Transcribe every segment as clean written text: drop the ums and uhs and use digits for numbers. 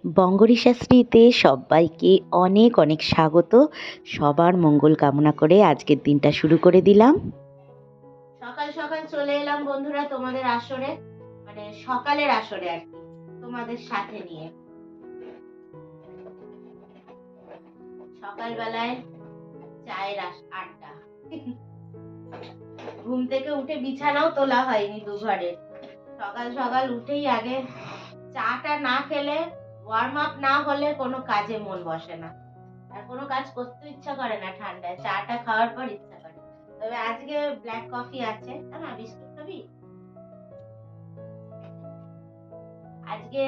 বঙ্গরি শাস্ত্রীতে সবাইকে অনেক অনেক স্বাগত। সবার মঙ্গল কামনা করে আজকের দিনটা শুরু করে দিলাম। সকাল সকাল চলে এলাম বন্ধুরা তোমাদের আসরে, মানে সকালের আসরে আর কি, তোমাদের সাথে নিয়ে। সকালবেলায় চায়ের আড্ডা। ঘুম থেকে উঠে বিছানাও তোলা হয়নি দুঘরে। সকাল সকাল উঠেই আগে চাটা না খেলে, ওয়ার্ম আপ না হলে কোনো কাজে মন বসে না, আর কোনো কাজ করতে ইচ্ছা করে না ঠান্ডায়। চাটা খাওয়ার পর ইচ্ছা করে। তবে আজকে ব্ল্যাক কফি আছে। না, বিস্কুট খাবি? আজকে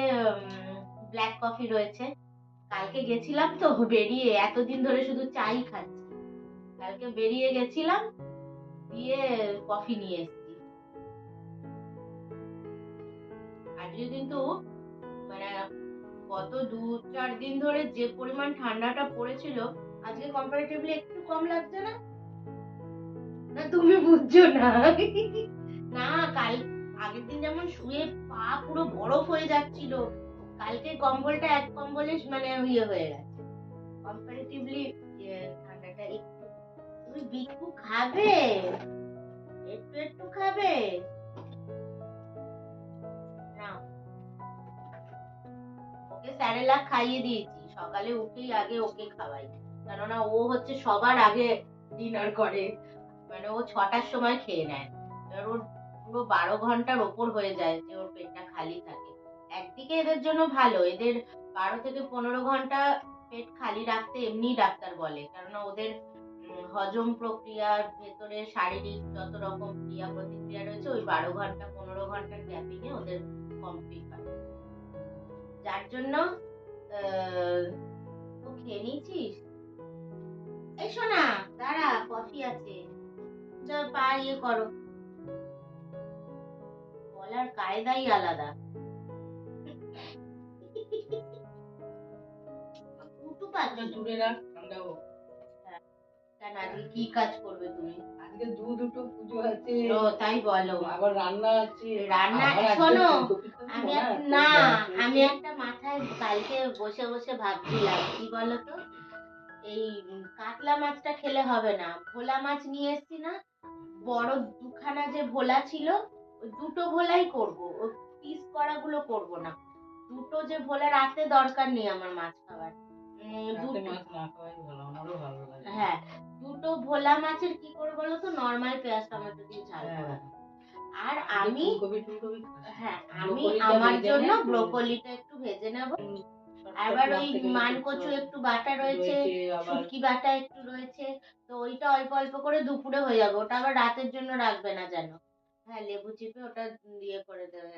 ব্ল্যাক কফি রয়েছে। কালকে গেছিলাম তো বেরিয়ে, এতদিন ধরে শুধু চাই খাচ্ছি। কালকে বেরিয়ে গেছিলাম, দিয়ে কফি নিয়ে এসেছি। আজকে কিন্তু মানে গত 2-4 দিন ধরে যে পরিমাণ ঠান্ডাটা পড়েছিল, আজকে কম্পারেটিভলি একটু কম লাগছে না? না তুমি বুঝছো না? না, কাল আগের দিন যেমন শুয়ে পা পুরো বরফ হয়ে যাচ্ছিল, কালকে কম্বলটা এক কম্বলে মানে ইয়ে হয়ে গেছে কম্পারেটিভলি। ঠান্ডাটা একটু। তুমি বিকু খাবে? একটু একটু খাবে না? ওকে স্যারেলাক খাইয়ে দিয়েছি, সকালে উঠেই আগে ওকে খাওয়াই, কেননা ও হচ্ছে সবার আগে ডিনার করে। মানে ও 6টার সময় খেয়ে নেয়। এবার ওর পুরো 12 ঘন্টার ওপর হয়ে যায় যে ওর পেটটা খালি থাকে। একদিকে এদের জন্য ভালো, এদের 12 থেকে 15 ঘন্টা পেট খালি রাখতে এমনি ডাক্তার বলে, কেননা ওদের হজম প্রক্রিয়ার ভেতরে শারীরিক যত রকম ক্রিয়া প্রতিক্রিয়া রয়েছে ওই 12 ঘন্টা 15 ঘন্টার গ্যাপিং এ ওদের কমপ্লিট হয়। যার জন্য তো খেয়ে নিয়েছিস? এই শোনা, দাঁড়া, কফি আছে, যা পা ইয়ে করো। বলার কায়দাই আলাদা। উঠু পাখি। দূরে রাখ, ঠান্ডা হোক। কেন আজকে কি কাজ করবে তুমি? আজকে দুটো পুজো আছে। ও তাই বলো। আবার রান্না আছে। রান্না শোনো, আমি একটা মাথায় কালকে বসে বসে ভাবছিলাম কি বলতো, এই কাতলা মাছটা খেলে হবে না, ভোলা মাছ নিয়ে এসছি না, বড় দুখানা যে ভোলা ছিল, ওই দুটো ভোলাই করবো, ওই পিস করা গুলো করবো না। দুটো যে ভোলা, রাতে দরকার নেই আমার মাছ খাবার। হ্যাঁ, দুটো ভোলা মাছের কি করবো বলো তো, নর্মাল পেঁয়াজ টমেটো দিয়ে ঝাল করবো। আর আমি আমার জন্য ব্রোকলিটা একটু ভেজে নেব। আবার ওই মানকচু একটু বাটা রয়েছে, শুটকি বাটা একটু রয়েছে, তো ওইটা অল্প অল্প করে দুপুরে হয়ে যাবে। ওটা আবার রাতের জন্য রাখবে না যেন। হ্যাঁ, লেবু চিপে ওটা ইয়ে করে দেবে।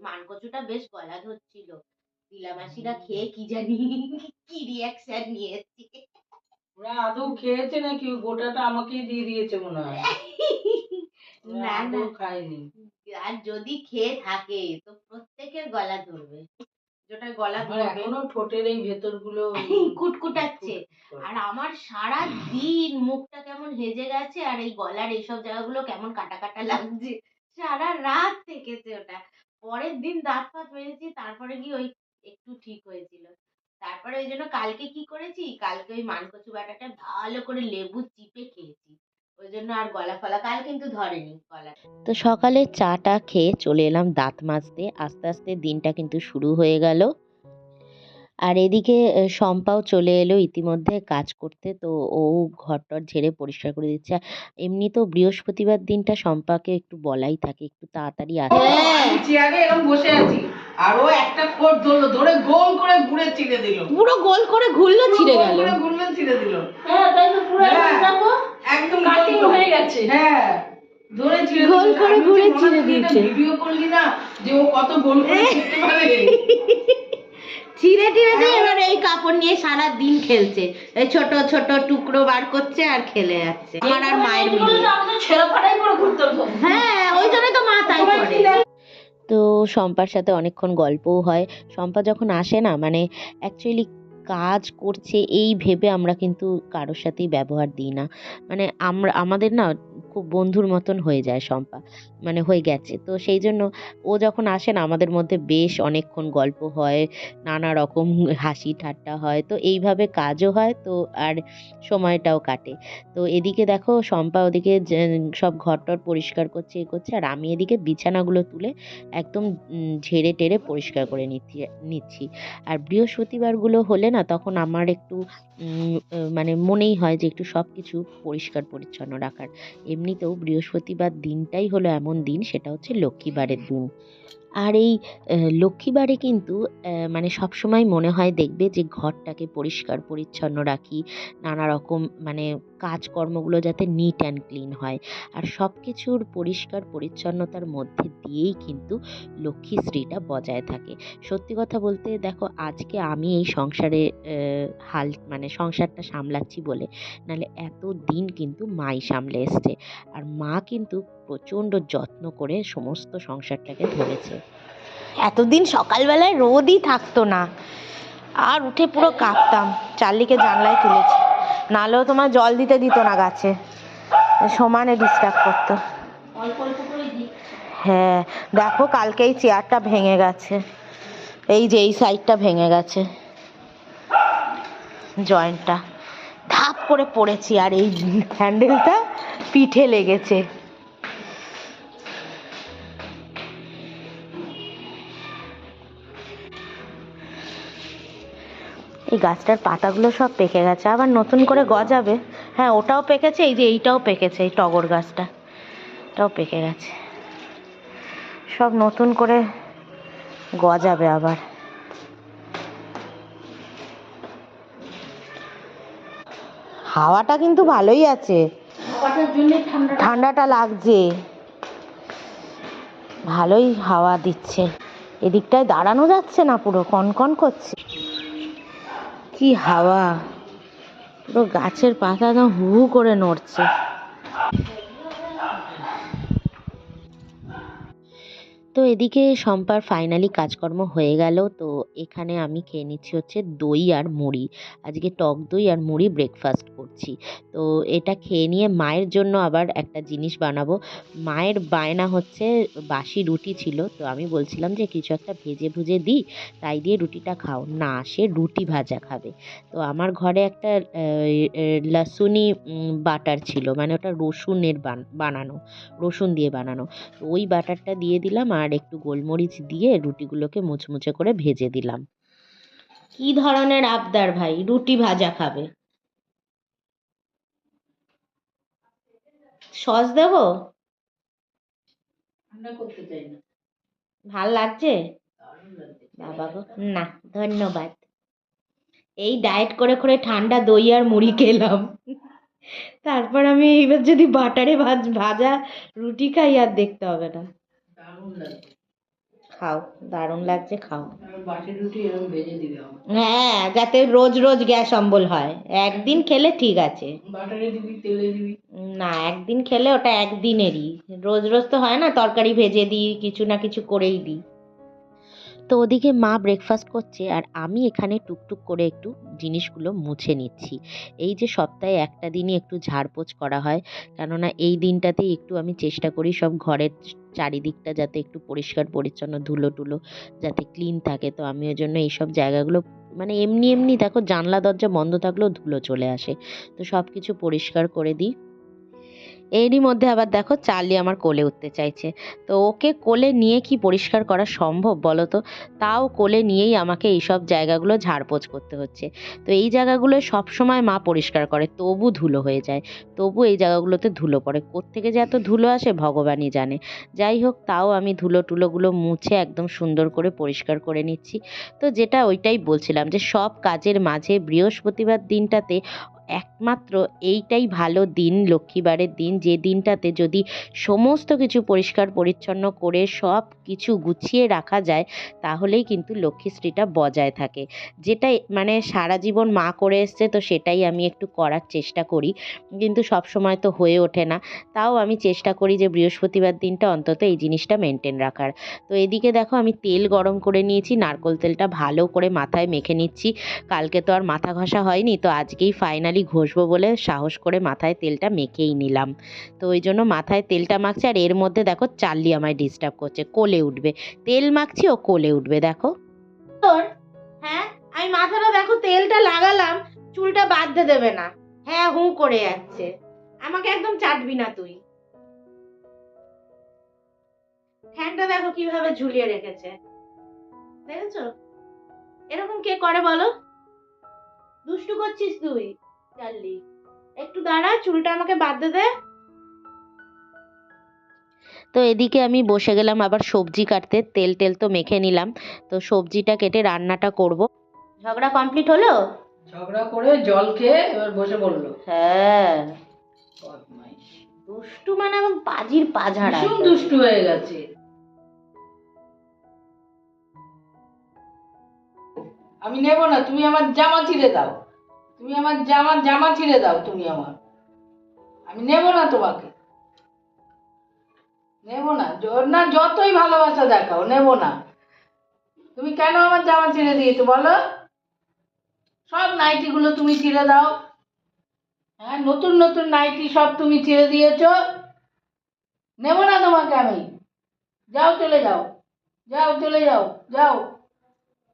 মানকচুটা বেশ গলা ধরছিল, দিলামাসিরা খেয়ে কি জানি কি রিয়াকশন নিয়েছে। ওরা আদৌ খেয়েছে নাকি গোটাটা আমাকেই দিয়ে দিয়েছে মনে হয়। না না, খাইনি। আর যদি খেয়ে থাকে তো প্রত্যেকের গলা ধরবে, যেটা গলা ধরবে। এখনো ঠোঁটের এই ভেতরগুলো কুটকুটাচ্ছে, আর আমার সারা দিন মুখটা কেমন হেজে গেছে, আর এই গলার এইসব জায়গাগুলো কেমন কাটা কাটা লাগছে, সারা রাত থেকেছে ওটা। পরের দিন দাঁত ফাত মেরেছি, তারপরে গিয়ে ওই একটু ঠিক হয়েছিল। তারপরে ওই জন্য কালকে কি করেছি, কালকে ওই মানকচু বাটাটা ভালো করে লেবু চিপে খেয়েছি, ওই জন্য আর গলা ফলা কাল কিন্তু ধরেনি গলা। তো সকালে চাটা খেয়ে চলে এলাম দাঁত মাজতে। আস্তে আস্তে দিনটা কিন্তু শুরু হয়ে গেল। আর এদিকে শম্পাও চলে এলো ইতিমধ্যে কাজ করতে, তো ও ঘরটর ঝেড়ে পরিষ্কার করে দিচ্ছে। এমনিতেও বৃহস্পতিবার দিনটা শম্পাকে একটু বলাই থাকে একটু তাড়াতাড়ি আসতে। আমি চেয়ারে এরকম বসে আছি, আর ও একটা কোট ধরলো, ধরে গোল করে ঘুরে ছিঁড়ে দিল। পুরো গোল করে ঘুরলো, ছিঁড়ে গেল। ঘুরলো ছিঁড়ে দিল। হ্যাঁ, তাই তো পুরো দেখো একদম কাটিং হয়ে গেছে। হ্যাঁ, ধরে ছিঁড়ে গোল করে ঘুরে ছিঁড়ে দিয়েছে। ভিডিও করলি না যে ও কত গোল করে ছিঁড়তে পারে। ছিঁড়ে টিড়ে দিয়ে এবার এই কাপড় নিয়ে সারা দিন খেলছে, এই ছোট ছোট টুকরো বার করছে আর খেলে যাচ্ছে। আমার আর মায়ের মিলিয়ে ছেঁড়া ফাটাই করে ঘুরতে হতো। হ্যাঁ, ওই জন্য তো মা তাই করে। তো শম্পার সাথে অনেকক্ষণ গল্পও হয়। শম্পা যখন আসে না, মানে অ্যাকচুয়ালি কাজ করছে এই ভেবে আমরা কিন্তু কারোর সাথেই ব্যবহার দিই না। মানে আমাদের না খুব বন্ধুর মতন হয়ে যায় শম্পা, মানে হয়ে গেছে। তো সেই জন্য ও যখন আসে না, আমাদের মধ্যে বেশ অনেকক্ষণ গল্প হয়, নানা রকম হাসি ঠাট্টা হয়, তো এইভাবে কাজও হয় তো আর সময়টাও কাটে। তো এদিকে দেখো শম্পা ওদিকে সব ঘরটর পরিষ্কার করছে, এ করছে, আর আমি এদিকে বিছানাগুলো তুলে একদম ঝেড়ে টেরে পরিষ্কার করে নিচ্ছি। আর বৃহস্পতিবারগুলো হলে না, তখন আমার একটু মানে মনেই হয় যে একটু সব কিছু পরিষ্কার পরিচ্ছন্ন রাখার। এমনিতেও বৃহস্পতিবার দিনটাই হলো এমন দিন, সেটা হচ্ছে লক্ষ্মীবারের দিন। আর এই লক্ষ্মীবারে কিন্তু মানে সবসময় মনে হয় দেখবে যে ঘরটাকে পরিষ্কার পরিচ্ছন্ন রাখি, নানা রকম মানে কাজকর্মগুলো যাতে নিট অ্যান্ড ক্লিন হয়। আর সব কিছুর পরিষ্কার পরিচ্ছন্নতার মধ্যে দিয়েই কিন্তু লক্ষ্মীশ্রীটা বজায় থাকে। সত্যি কথা বলতে দেখো, আজকে আমি এই সংসারে মানে সংসারটা সামলাচ্ছি বলে, নাহলে এত দিন কিন্তু মাই সামলে এসছে। আর মা কিন্তু প্রচণ্ড যত্ন করে সমস্ত সংসারটাকে ধরেছে। এতদিন সকালবেলায় রোদই থাকতো না, আর উঠে পুরো কাঁপতাম, চার্লিকে জানলায় তুলেছি, নাহলেও তোমার জল দিতে দিত না গাছে, সমানে ডিস্টার্ব করতো। হ্যাঁ দেখো, কালকে এই চেয়ারটা ভেঙে গেছে, এই যে এই সাইডটা ভেঙে গেছে, জয়েন্টটা ধাপ করে পড়েছি, আর এই হ্যান্ডেলটা পিঠে লেগেছে। এই গাছটার পাতাগুলো সব পেকে গেছে, আবার নতুন করে গজাবে। হ্যাঁ ওটাও পেকেছে, এই যে এইটাও পেকেছে, এই টগর গাছটা এটাও পেকে গেছে, সব নতুন করে গজাবে আবার। হাওয়াটা কিন্তু ভালোই আছে, ঠান্ডাটা লাগছে, ভালোই হাওয়া দিচ্ছে। এদিকটায় দাঁড়ানো যাচ্ছে না, পুরো কনকন করছে, কি হাওয়া, পুরো গাছের পাতা একদম হু হু করে নড়ছে। তো এদিকে শম্পার ফাইনালি কাজকর্ম হয়ে গেল। তো এখানে আমি খেয়ে নিচ্ছি হচ্ছে দই আর মুড়ি, আজকে টক দই আর মুড়ি ব্রেকফাস্ট করছি। তো এটা খেয়ে নিয়ে মায়ের জন্য আবার একটা জিনিস বানাবো। মায়ের বায়না হচ্ছে, বাসি রুটি ছিল, তো আমি বলছিলাম যে কিছু একটা ভেজে ভুজে দিই, তাই দিয়ে রুটিটা খাও না, সে রুটি ভাজা খাবে। তো আমার ঘরে একটা লাসুনি বাটার ছিল, মানে ওটা রসুনের বানানো, রসুন দিয়ে বানানো। তো ওই বাটারটা দিয়ে দিলাম, আর একটু গোলমরিচ দিয়ে রুটিগুলোকে মুচমুচে করে ভেজে দিলাম। কি ধরনের আবদার ভাই, রুটি ভাজা খাবে? সস দেবো? ভাল লাগছে বাবা গো? না ধন্যবাদ। এই ডায়েট করে করে ঠান্ডা দই আর মুড়ি খেলাম, তারপর আমি এইবার যদি বাটারে ভাজা রুটি খাই, আর দেখতে হবে না। খাও, দারুণ লাগছে, খাও। হ্যাঁ, যাতে রোজ রোজ গ্যাস অম্বল হয়, একদিন খেলে ঠিক আছে। না, একদিন খেলে ওটা একদিনেরই, রোজ রোজ তো হয় না, তরকারি ভেজে দিই, কিছু না কিছু করেই দিই। তো ওদিকে মা ব্রেকফাস্ট করছে, আর আমি এখানে টুকটুক করে একটু জিনিসগুলো মুছে নিচ্ছি। এই যে সপ্তাহে একটা দিনই একটু ঝাড়পোছ করা হয়, কেননা এই দিনটাতেই একটু আমি চেষ্টা করি সব ঘরের চারিদিকটা যাতে একটু পরিষ্কার পরিচ্ছন্ন, ধুলো টুলো যাতে ক্লিন থাকে। তো আমি ওই জন্য এইসব জায়গাগুলো মানে এমনি এমনি দেখো জানলা দরজা বন্ধ থাকলেও ধুলো চলে আসে, তো সব কিছু পরিষ্কার করে দিই। এরই মধ্যে আবার দেখো চার্লি আমার কোলে উঠতে চাইছে। তো ওকে কোলে নিয়ে কি পরিষ্কার করা সম্ভব বলো তো? তাও কোলে নিয়েই আমাকে এইসব জায়গাগুলো ঝাড়পোছ করতে হচ্ছে। তো এই জায়গাগুলো সবসময় মা পরিষ্কার করে, তবু ধুলো হয়ে যায়, তবু এই জায়গাগুলোতে ধুলো পড়ে, কোত্থেকে যে এত ধুলো আসে ভগবানই জানে। যাই হোক, তাও আমি ধুলো টুলোগুলো মুছে একদম সুন্দর করে পরিষ্কার করে নিচ্ছি। তো যেটা ওইটাই বলছিলাম যে সব কাজের মাঝে বৃহস্পতিবার দিনটাতে একমাত্র এইটাই ভালো দিন, লক্ষ্মীবারের দিন, যে দিনটাতে যদি সমস্ত কিছু পরিষ্কার পরিচ্ছন্ন করে সব কিছু গুছিয়ে রাখা যায়, তাহলেই কিন্তু লক্ষ্মীশ্রীটা বজায় থাকে। যেটাই মানে সারা জীবন মা করে এসছে, তো সেটাই আমি একটু করার চেষ্টা করি, কিন্তু সব সময় তো হয়ে ওঠে না। তাও আমি চেষ্টা করি যে বৃহস্পতিবার দিনটা অন্তত এই জিনিসটা মেনটেন রাখার। তো এদিকে দেখো আমি তেল গরম করে নিয়েছি, নারকেল তেলটা ভালো করে মাথায় মেখে নিচ্ছি। কালকে তো আর মাথা ঘষা হয়নি, তো আজকেই ফাইনালি ফাইনালি ঘষবো বলে সাহস করে মাথায় তেলটা মেখেই নিলাম। তো ওই জন্য মাথায় তেলটা মাখছি। আর এর মধ্যে দেখো চার্লি আমায় ডিস্টার্ব করছে, কোলে উঠবে। তেল মাখছি, ও কোলে উঠবে। দেখো তোর, হ্যাঁ আমি মাথাটা দেখো তেলটা লাগালাম, চুলটা বাঁধতে দেবে না। হ্যাঁ হু করে যাচ্ছে, আমাকে একদম চাটবি না তুই। ফ্যানটা দেখো কিভাবে ঝুলিয়ে রেখেছে, দেখেছো? এরকম কে করে বলো? দুষ্টু করছিস তুই চার্লি, একটু দাঁড়া, চুলটা আমাকে বাঁধতে দে। তো এদিকে আমি বসে গেলাম আবার সবজি কাটতে। তেল টেল তো মেখে নিলাম, তো সবজিটা কেটে রান্নাটা করব। ঝগড়া কমপ্লিট হলো? ঝগড়া করে জল খেয়ে এবার বসে পড়লো। হ্যাঁ, বদমাইশ। দুষ্টু মানে একদম পাজির পাঝাড়া। ভীষণ দুষ্টু হয়ে গেছে। আমি নেব না, তুমি আমার জামা ছিঁড়ে দাও, তুমি আমার জামা ছিঁড়ে দাও, তুমি আমার, আমি নেব না তোমাকে, নেব না। না যতই ভালোবাসা দেখাও, নেব না। তুমি কেন আমার জামা ছিঁড়ে দিয়েছো বলো? সব নাইটি গুলো তুমি ছিঁড়ে দাও। হ্যাঁ, নতুন নতুন নাইটি সব তুমি ছিঁড়ে দিয়েছো। নেব না তোমাকে আমি। যাও, চলে যাও, যাও, চলে যাও, যাও।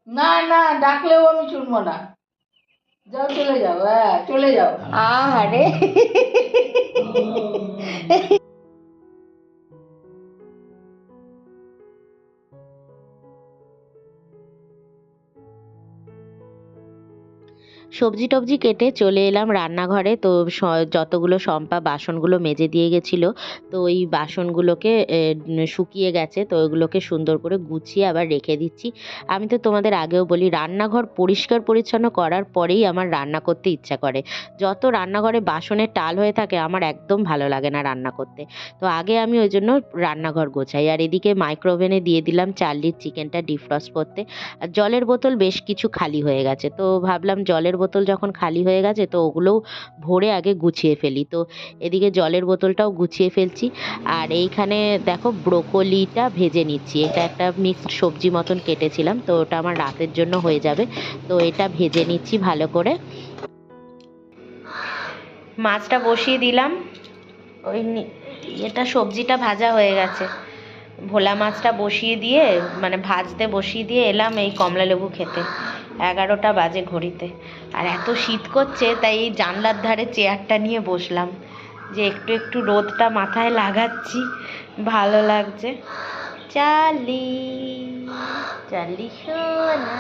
না না, ডাকলেও আমি শুনবো না। যাও, চলে যাও, হ্যাঁ চলে যাও। আরে সবজি টবজি কেটে চলে এলাম রান্নাঘরে। তো যতগুলো শম্পা বাসনগুলো মেজে দিয়ে গেছিলো, তো ওই বাসনগুলোকে শুকিয়ে গেছে, তো ওইগুলোকে সুন্দর করে গুছিয়ে আবার রেখে দিচ্ছি। আমি তো তোমাদের আগেও বলি, রান্নাঘর পরিষ্কার পরিচ্ছন্ন করার পরেই আমার রান্না করতে ইচ্ছা করে। যত রান্নাঘরে বাসনের টাল হয়ে থাকে আমার একদম ভালো লাগে না রান্না করতে। তো আগে আমি ওই জন্য রান্নাঘর গোছাই। আর এদিকে মাইক্রোওভেনে দিয়ে দিলাম চার্লির চিকেনটা ডিফ্রস্ট করতে। আর জলের বোতল বেশ কিছু খালি হয়ে গেছে, তো ভাবলাম জলের বোতল যখন খালি হয়ে গেছে তো ওগুলোও ভরে আগে গুছিয়ে ফেলি। তো এদিকে জলের বোতলটাও গুছিয়ে ফেলছি। আর এইখানে দেখো ব্রোকলিটা ভেজে নিচ্ছি। এটা একটা মিক্সড সবজি মতন কেটেছিলাম, তো ওটা আমার রাতের জন্য হয়ে যাবে। তো এটা ভেজে নিচ্ছি ভালো করে। মাছটা বসিয়ে দিলাম, ওই এটা সবজিটা ভাজা হয়ে গেছে। ভোলা মাছটা বসিয়ে দিয়ে মানে ভাজতে বসিয়ে দিয়ে এলাম এই কমলা লেবু খেতে। 11টা বাজে ঘড়িতে। আর এত শীত করছে, তাই এই জানলার ধারে চেয়ারটা নিয়ে বসলাম, যে একটু একটু রোদটা মাথায় লাগাচ্ছি, ভালো লাগছে। চার্লি, চার্লি সোনা।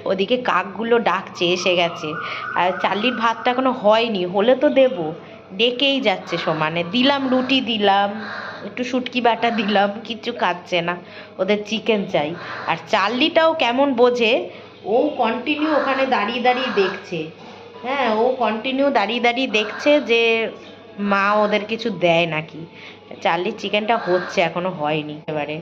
ওদিকে কাকগুলো ডাকছে, এসে গেছে। আর চার্লির ভাতটা এখনো হয়নি, হলে তো দেবো, ডেকেই যাচ্ছে সমানে। দিলাম রুটি, দিলাম একটু শুটকি বাটা দিলাম, কিচ্ছু খাচ্ছে না, ওদের চিকেন চাই। আর চার্লিটাও কেমন বোঝে, ও কন্টিনিউ ওখানে দাঁড়িয়ে দাঁড়িয়ে দেখছে। হ্যাঁ, ও কন্টিনিউ দাঁড়িয়ে দাঁড়িয়ে দেখছে যে মা ওদের কিছু দেয় নাকি। চার্লির চিকেনটা হচ্ছে, এখনো হয়নি এবারে।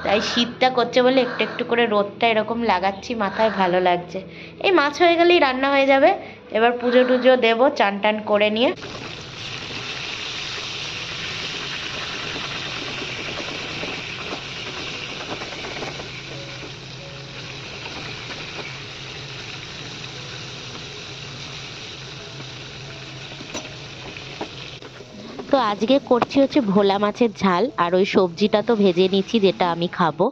তাই শীতটা করছে বলে একটু একটু করে রোদটা এরকম লাগাচ্ছি মাথায়, ভালো লাগছে। এই মাছ হয়ে গেলেই রান্না হয়ে যাবে। এবার পুজো টুজো দেবো চান টান করে নিয়ে। তো আজকে করছি হচ্ছে ভোলা মাছের ঝাল, আর ওই সবজিটা তো ভেজে নিচ্ছি যেটা আমি খাবো।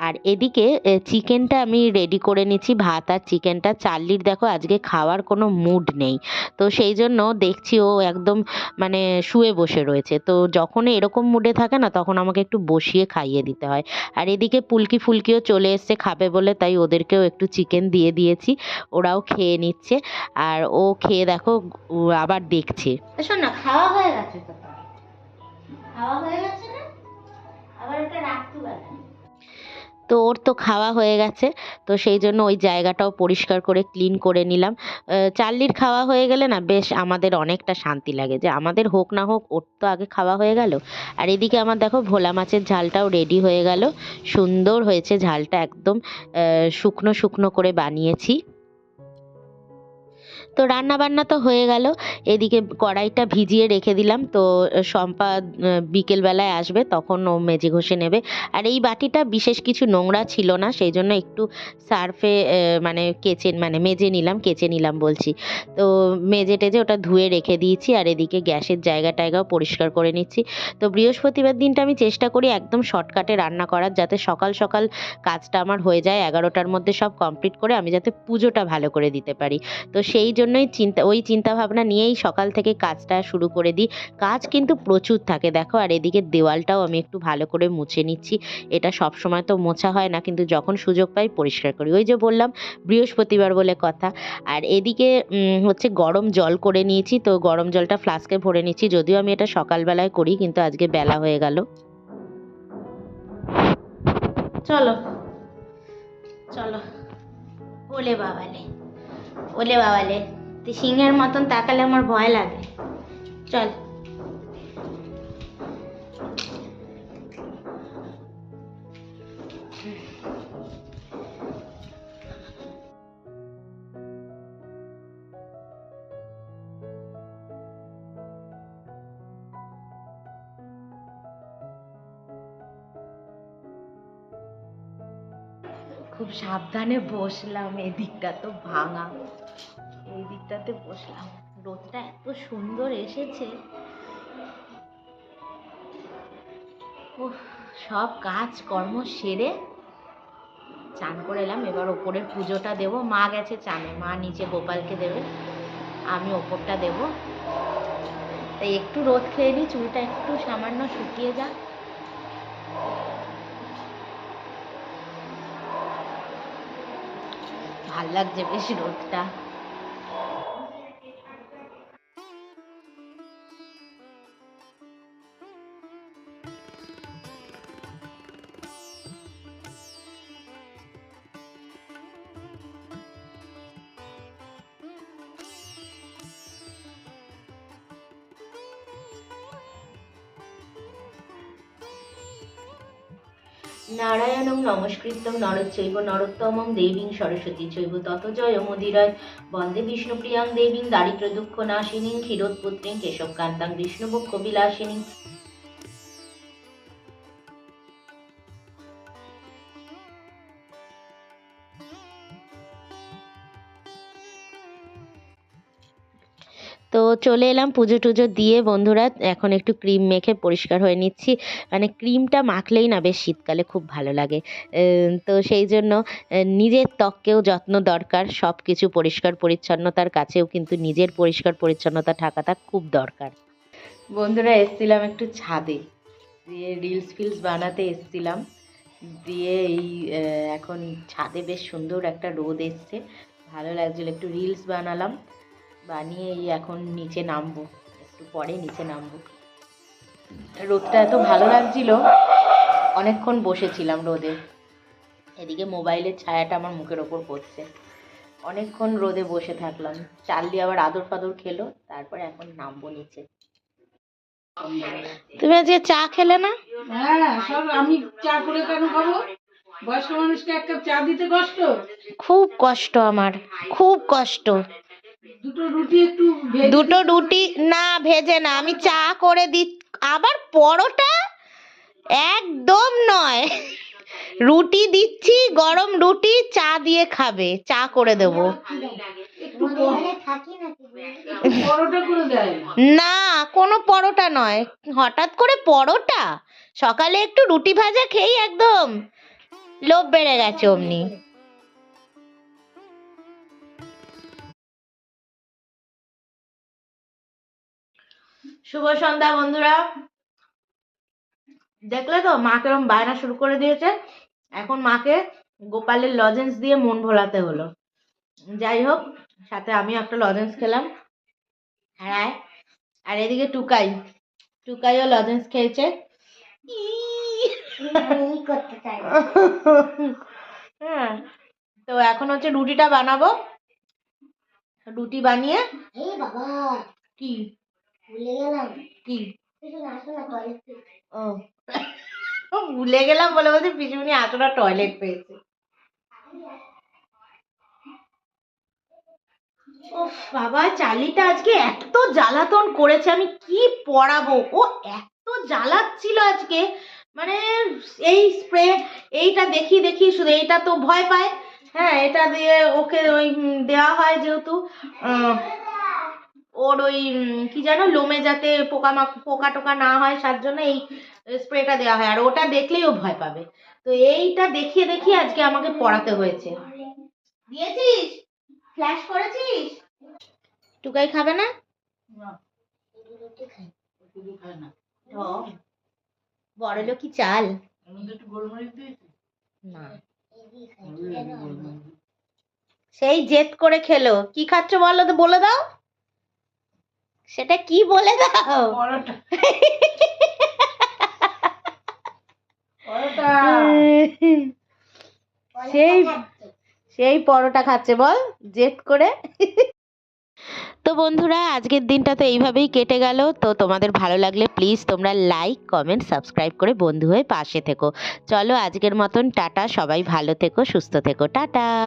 আর এদিকে চিকেনটা আমি রেডি করে নিচ্ছি, ভাত আর চিকেনটা। চার্লির দেখো আজকে খাওয়ার কোনো মুড নেই, তো সেই জন্য দেখছি ও একদম মানে শুয়ে বসে রয়েছে। তো যখন এরকম মুডে থাকে না, তখন আমাকে একটু বসিয়ে খাইয়ে দিতে হয়। আর এদিকে পুলকি ফুলকিও চলে এসছে খাবে বলে, তাই ওদেরকেও একটু চিকেন দিয়ে দিয়েছি, ওরাও খেয়ে নিচ্ছে। আর ও খেয়ে দেখো আবার দেখছে। শোন না, খাওয়া হয়ে গেছে তো, খাওয়া হয়ে গেছে না, আবার ওটা রাখতে পারে। তো ওর তো খাওয়া হয়ে গেছে, তো সেই জন্য ওই জায়গাটাও পরিষ্কার করে ক্লিন করে নিলাম। চার্লির খাওয়া হয়ে গেলে না বেশ আমাদের অনেকটা শান্তি লাগে, যে আমাদের হোক না হোক ওর তো আগে খাওয়া হয়ে গেল। আর এদিকে আমার দেখো ভোলা মাছের ঝালটাও রেডি হয়ে গেল, সুন্দর হয়েছে ঝালটা, একদম শুকনো শুকনো করে বানিয়েছি। তো রান্না বান্না তো হয়ে গেল, এদিকে কড়াইটা ভিজিয়ে রেখে দিলাম। তো শম্পা বিকেলবেলায় আসবে, তখন ও মেজে ঘষে নেবে। আর এই বাটিটা বিশেষ কিছু নোংরা ছিল না, সেই জন্য একটু সার্ফে মানে মেজে নিলাম, কেচে নিলাম বলছি। তো মেজে টেজে ওটা ধুয়ে রেখে দিয়েছি। আর এদিকে গ্যাসের জায়গা টায়গাও পরিষ্কার করে নিচ্ছি। তো বৃহস্পতিবার দিনটা আমি চেষ্টা করি একদম শর্টকাটে রান্না করার, যাতে সকাল সকাল কাজটা আমার হয়ে যায়, 11টার মধ্যে সব কমপ্লিট করে আমি যাতে পুজোটা ভালো করে দিতে পারি। তো সেই জন্যই চিন্তা ভাবনা নিয়েই সকাল থেকে কাজটা শুরু করে দিই। কাজ কিন্তু প্রচুর থাকে দেখো। আর এদিকে দেওয়ালটাও আমি একটু ভালো করে মুছে নিচ্ছি। এটা সব সময় তো মোছা হয় না, কিন্তু যখন সুযোগ পাই পরিষ্কার করি, ওই যে বললাম বৃহস্পতিবার বলে কথা। আর এদিকে হচ্ছে গরম জল করে নিয়েছি। তো গরম জলটা ফ্লাস্কে ভরে নিচ্ছি, যদিও আমি এটা সকালবেলায় করি, কিন্তু আজকে বেলা হয়ে গেল। চলো চলো, ওলে বাবালে, ওলে বাবালে, তুই সিংহের মতন তাকালে আমার ভয় লাগে। চল। খুব সাবধানে বসলাম, এদিকটা তো ভাঙা, এই দিকটাতে বসলাম। রোদটা এত সুন্দর এসেছে। উফ, সব কাজ কর্ম সেরে চান করে এলাম। এবার ওপরের পুজোটা দেবো। মা গেছে চানে, মা নিচে গোপালকে দেবে, আমি ওপরটা দেব। তাই একটু রোদ খেয়ে নিই, চুলটা একটু সামান্য শুকিয়ে যাক। ভাল লাগছে বেশ রোদটা। নারায়ণং নমস্কৃত্যং নরচৈব নরোত্তমং দেবীং সরস্বতী চৈব তত জয়মুদিরয়। বন্দে বিষ্ণুপ্রিয়াং দেবীং দারিদ্র্য দুঃখ নাশিনীং ক্ষীরোৎপুত্রীং কেশবকান্তাং বিষ্ণুবক্ষ বিলাসিনীং। তো চলে এলাম পুজো টুজো দিয়ে বন্ধুরা। এখন একটু ক্রিম মেখে পরিষ্কার হয়ে নিচ্ছি। মানে ক্রিমটা মাখলেই না বেশ শীতকালে খুব ভালো লাগে। তো সেই জন্য নিজের ত্বককেও যত্ন দরকার, সব কিছু পরিষ্কার পরিচ্ছন্নতার কাছেও কিন্তু নিজের পরিষ্কার পরিচ্ছন্নতা থাকাটা খুব দরকার। বন্ধুরা এসছিলাম একটু ছাদে, দিয়ে রিলস ফিলস বানাতে এসছিলাম। দিয়ে এই এখন ছাদে বেশ সুন্দর একটা রোদ এসছে, ভালো লাগছিল, একটু রিলস বানালাম। বানিয়ে এই এখন নিচে নামবো, একটু পরে নিচে নামবো। রোদটা এত ভালো লাগছিল, অনেকক্ষণ বসেছিলাম রোদে। এদিকে মোবাইলের ছায়াটা আমার মুখের ওপর পড়ছে, অনেকক্ষণ রোদে বসে থাকলাম। চার্লি আবার আদর ফাদর খেলো, তারপরে এখন নামবো নিচে। তুমি আজকে চা খেলে না? হ্যাঁ, সব আমি চা করে কেন খাবো? বয়স্ক মানুষকে এক কাপ চা দিতে কষ্ট। খুব কষ্ট, আমার খুব কষ্ট। দুটো রুটি একটু ভেজে দুটো রুটি না, ভেজে না, আমি চা করে দিই। আবার পরোটা একদম নয়, রুটি দিচ্ছি, গরম রুটি, চা দিয়ে খাবে, চা করে দেবো। একটু পরোটা করে দেয়। না, কোনো পরোটা নয়, হঠাৎ করে পরোটা? সকালে একটু রুটি ভাজা খেয়েই একদম লোভ বেড়ে গেছে অমনি। শুভ সন্ধ্যা বন্ধুরা। দেখলে তো মা কেরম বায়না শুরু করে দিয়েছে। এখন মাকে গোপালের লজেন্স দিয়ে মন ভোলাতে হলো। যাই হোক, সাথে আমি একটা লজেন্স খেলাম। হ্যাঁ, আর এদিকে টুকাইও লজেন্স খেয়েছে। হ্যাঁ, তো এখন হচ্ছে রুটিটা বানাবো। রুটি বানিয়ে কি কি ও ভুলে গেলাম বলে বলছি পিসিমণি আসলে টয়লেট পেয়েছে। ওফ বাবা, চার্লিটা আজকে এত জ্বালাতন করেছে, আমি কি পড়াবো। ও এত জ্বালাচ্ছিল আজকে, মানে এই স্প্রে এইটা দেখি দেখি শুধু, এইটা তো ভয় পায়। হ্যাঁ, এটা দিয়ে ওকে ওই দেওয়া হয় যেহেতু ওর ওই কি জানো লোমে যাতে পোকা টোকা না হয়, তার জন্য এই স্প্রেটা দেওয়া হয়, আর ওটা দেখলেই ও ভয় পাবে। তো এইটা দেখিয়ে দেখিয়ে আজকে আমাকে পড়াতে হয়েছে। দিয়েছিস? ফ্ল্যাশ করেছিস? টুকাই খাবে না? না, শুধু খায় না। ও বড় লোকি চাল। এর মধ্যে একটু গোলমরিচ দিয়েছি। না, গোলমরিচ। সেই জেদ করে খেলো। কি খাচ্ছ বলো তো, বলে দাও সেটা কি, বলে দাও। পরোটা। পরোটা। সেই সেই পরোটা খাচ্ছে বল, জেদ করে। তো বন্ধুরা, আজকের দিনটা তো এইভাবেই কেটে গেল। তো তোমাদের ভালো লাগলে প্লিজ তোমরা লাইক কমেন্ট সাবস্ক্রাইব করে বন্ধু হয়ে পাশে থেকো। চলো আজকের মতন টাটা, সবাই ভালো থেকো, সুস্থ থেকো, টাটা।